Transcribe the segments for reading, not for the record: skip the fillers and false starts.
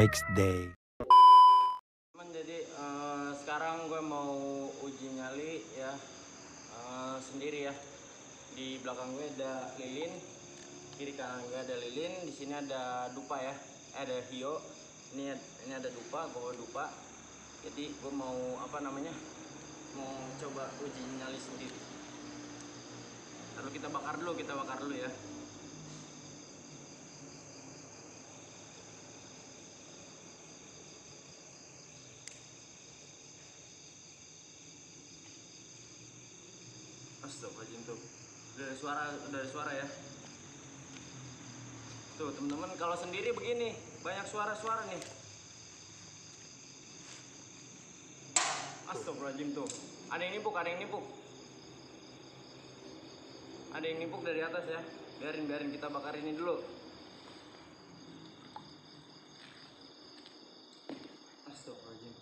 next day. Jadi sekarang gue mau uji nyali ya sendiri ya. Di belakang gue ada lilin, kiri kanan gue ada lilin, di sini ada dupa ya, ada hio. Ini ada dupa, gue bawa dupa. Jadi gue mau mau coba uji nyali sendiri. Lalu kita bakar dulu ya. Astagfirullahaladzim tuh. Dari suara ya. Tuh teman-teman, kalau sendiri begini banyak suara-suara nih. Astagfirullahaladzim tuh. Ada yang nimpuk. Ada yang nimpuk dari atas ya. Biarin kita bakar ini dulu. Astagfirullahaladzim.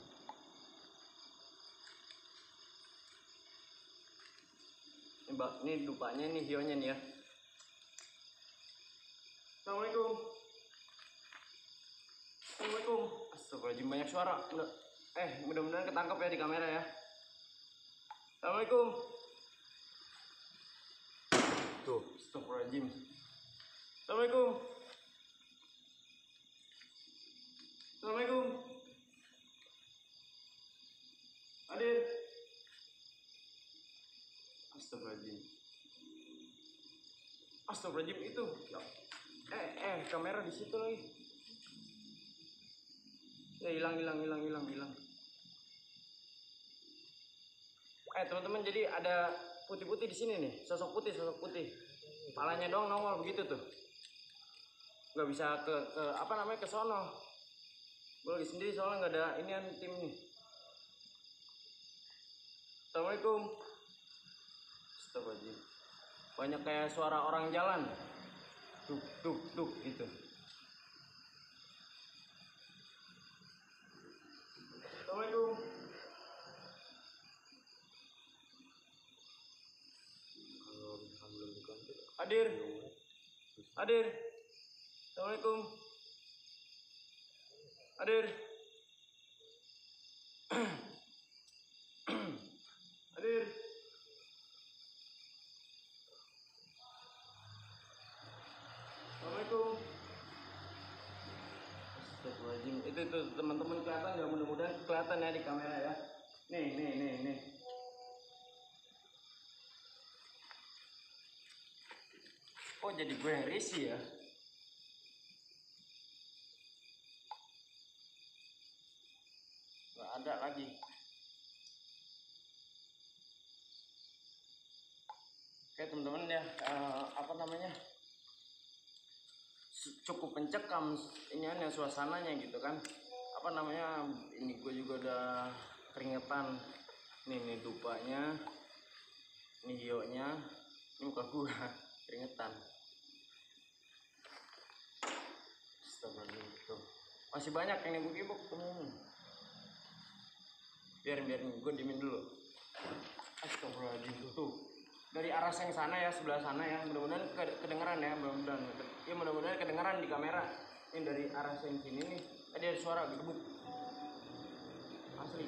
Ini dupanya, ini hionya nih ya. Assalamualaikum. Astagfirullahaladzim, banyak suara. Mudah-mudahan ketangkap ya di kamera ya. Assalamualaikum. Tuh, astagfirullahaladzim. Assalamualaikum. Assalamualaikum. Hadir. Astagfirullahaladzim. Astagfirullahaladzim itu. Kamera di situ lagi. Ya hilang. Teman-teman, jadi ada putih-putih di sini nih, sosok putih. Palanya doang nongol begitu tuh. Nggak bisa ke sono. Gue lagi sendiri soalnya nggak ada inian tim nih. Assalamualaikum. Astagfirullahaladzim. Banyak kayak suara orang jalan. Tuk gitu. Assalamualaikum. Hadir. Assalamualaikum. Hadir. Hadir. Assalamualaikum. Astagfirullahaladzim. Itu teman-teman kelihatan nggak? Mudah-mudahan kelihatan ya di kamera ya. Nih. Oh, jadi gue yang risih ya. Nggak ada lagi. Oke teman-teman ya, cukup mencekam iniannya, suasananya gitu kan. Ini gue juga udah keringetan. Nih dupanya, ini hionya, ini muka gue keringetan. Astagfirullahaladzim tuh. Masih banyak yang nibuk-nibuk temen. Biarin gue diemin dulu. Astagfirullahaladzim tuh. Dari arah yang sana ya, sebelah sana ya. Mudah-mudahan kedengeran ya, mudah-mudahan kedengeran di kamera. Ini dari arah yang sini nih. Ada suara gebuk. Asli.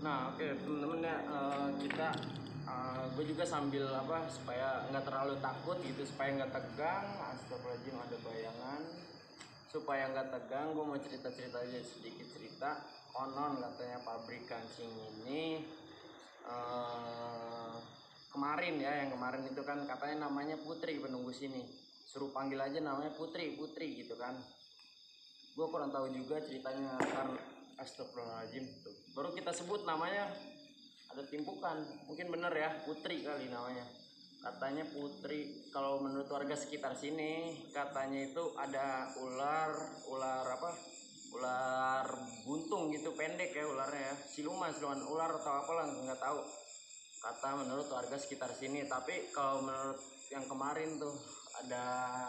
Nah, oke temen-temen ya, gue juga sambil supaya nggak terlalu takut gitu, supaya nggak tegang. Astagfirullahaladzim, ada bayangan. Supaya nggak tegang, gue mau cerita aja sedikit cerita. Konon katanya pabrik kancing ini yang kemarin itu kan katanya namanya Putri penunggu sini. Suruh panggil aja namanya Putri gitu kan. Gue kurang tahu juga ceritanya karena astagfirullahaladzim tuh. Baru kita sebut namanya ada timpukan. Mungkin bener ya, Putri kali namanya. Katanya Putri, kalau menurut warga sekitar sini katanya itu ada ular buntung gitu, pendek ya ularnya ya. Siluman ular atau apalah nggak tahu. Kata menurut warga sekitar sini. Tapi kalau menurut yang kemarin tuh ada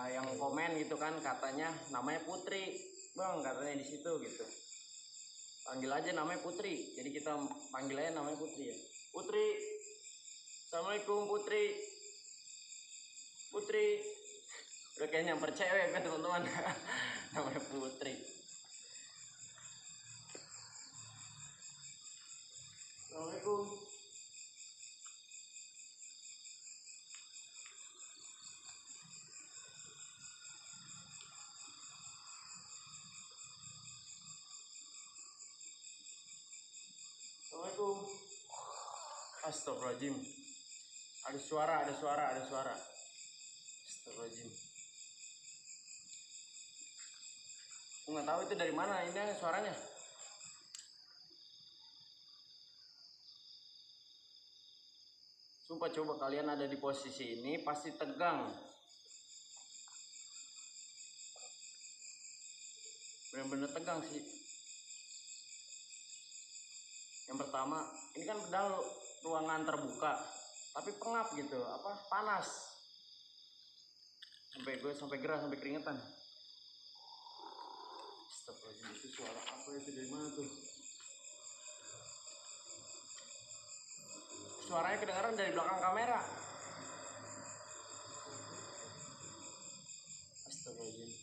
yang komen gitu kan, katanya namanya Putri. Bang, katanya di situ gitu. Panggil aja namanya Putri. Jadi kita panggil aja namanya Putri ya. Putri. Assalamualaikum Putri. Putri. Udah kayaknya nyamper cewek kan teman-teman. Namanya Putri. Assalamualaikum. Assalamualaikum. Astagfirullahaladzim. Ada suara. Astagfirullahaladzim. Aku nggak tahu itu dari mana ini suaranya. Sumpah, coba kalian ada di posisi ini pasti tegang. Bener-bener tegang sih. Yang pertama, ini kan pedal ruangan terbuka, tapi pengap gitu, panas. Sampai gerah, sampai keringetan. Astagfirullahaladzim, itu suara apa itu dari mana tuh? Suaranya kedengaran dari belakang kamera. Astagfirullahaladzim.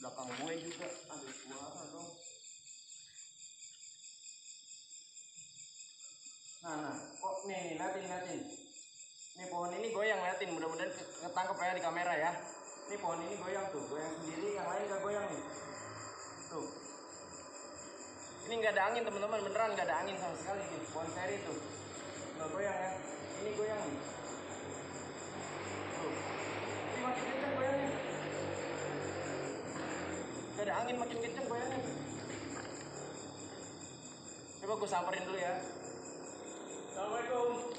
Belakang gue juga ada suara dong. Nah, kok nih, liatin. Nih pohon ini goyang, liatin, mudah-mudahan ketangkep ya di kamera ya. Nih pohon ini goyang tuh, goyang sendiri, yang lain gak goyang nih. Tuh. Ini nggak ada angin teman-teman, beneran nggak ada angin sama sekali nih, pohon seri tuh. Nggak goyang ya, ini goyang nih. Tuh. Ini makin kencang goyangnya. Nggak ada angin, makin kencang goyangnya. Coba gue samperin dulu ya. Assalamualaikum.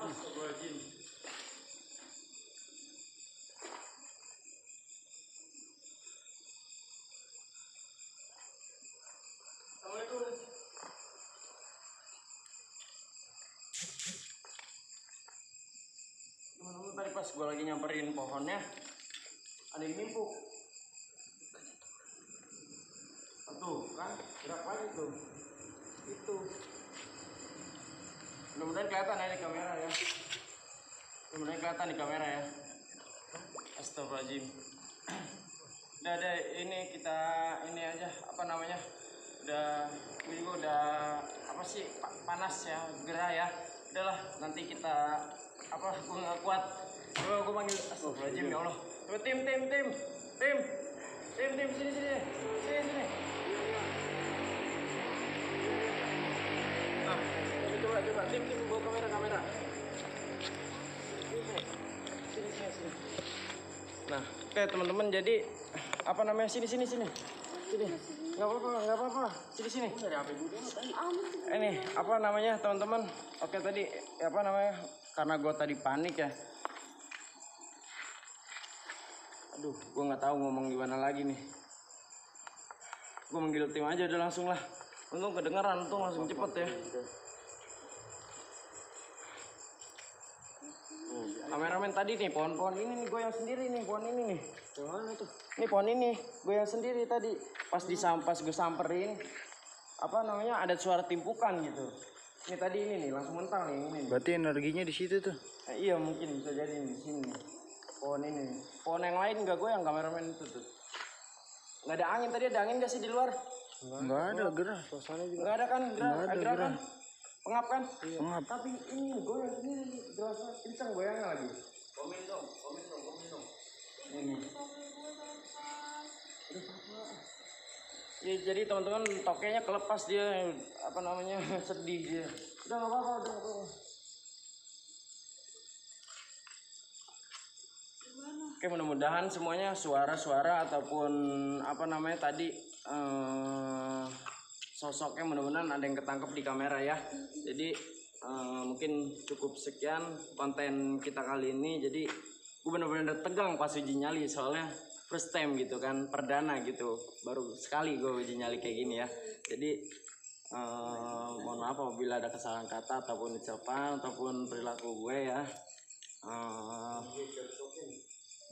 Astagfirullahaladzim. Assalamualaikum. Teman-teman, tadi pas gue lagi nyamperin pohonnya, ada yang nimpuk. Tuh kan, gerak lagi tuh. Itu. Mudah-mudahan kelihatan ya di kamera ya. Astagfirullahaladzim. Udah ini kita ini aja udah gue juga udah panas ya, gerah ya. Udahlah, nanti kita gue nggak kuat. Coba gue panggil. Astagfirullahaladzim, ya Allah. Coba tim sini. Nah, coba tim bawa kamera. Sini. Nah, oke teman-teman, jadi sini. Nggak apa-apa. Sini. Ini teman-teman. Oke, tadi karena gue tadi panik ya. Aduh, gue nggak tahu ngomong gimana lagi nih. Gue manggil tim aja udah langsung lah. Untung kedengeran, langsung cepet ya. Kameramen tadi nih, pohon-pohon ini nih goyang sendiri nih, pohon ini nih. Gimana tuh? Nih pohon ini goyang sendiri tadi. Pas gue samperin, ada suara timpukan gitu. Ini tadi ini nih, langsung mental nih ini. Berarti energinya di situ tuh? Iya, mungkin bisa jadi di sini. Pohon ini. Pohon yang lain nggak goyang, kameramen itu tuh. Nggak ada angin, tadi ada angin nggak sih di luar? Nggak ada, gerah. Suasana juga. Nggak ada kan, gerah kan? Pengap kan? Pengap. Tapi ini goyang sendiri, jelasnya kencang goyangnya lagi. Komen dong. Ini. Ya, jadi teman-teman tokenya kelepas dia, sedih dia. Udah nggak apa-apa. Oke, mudah-mudahan semuanya suara-suara ataupun tadi sosoknya mudah-mudahan ada yang ketangkep di kamera ya. Jadi mungkin cukup sekian konten kita kali ini. Jadi gue bener-bener tegang pas uji nyali, soalnya first time gitu kan, perdana gitu, baru sekali gue uji nyali kayak gini ya. Jadi mohon maaf apabila ada kesalahan kata ataupun ucapan ataupun perilaku gue ya.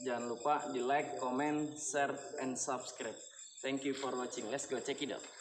Jangan lupa di like, comment, share, and subscribe. Thank you for watching. Let's go check it out.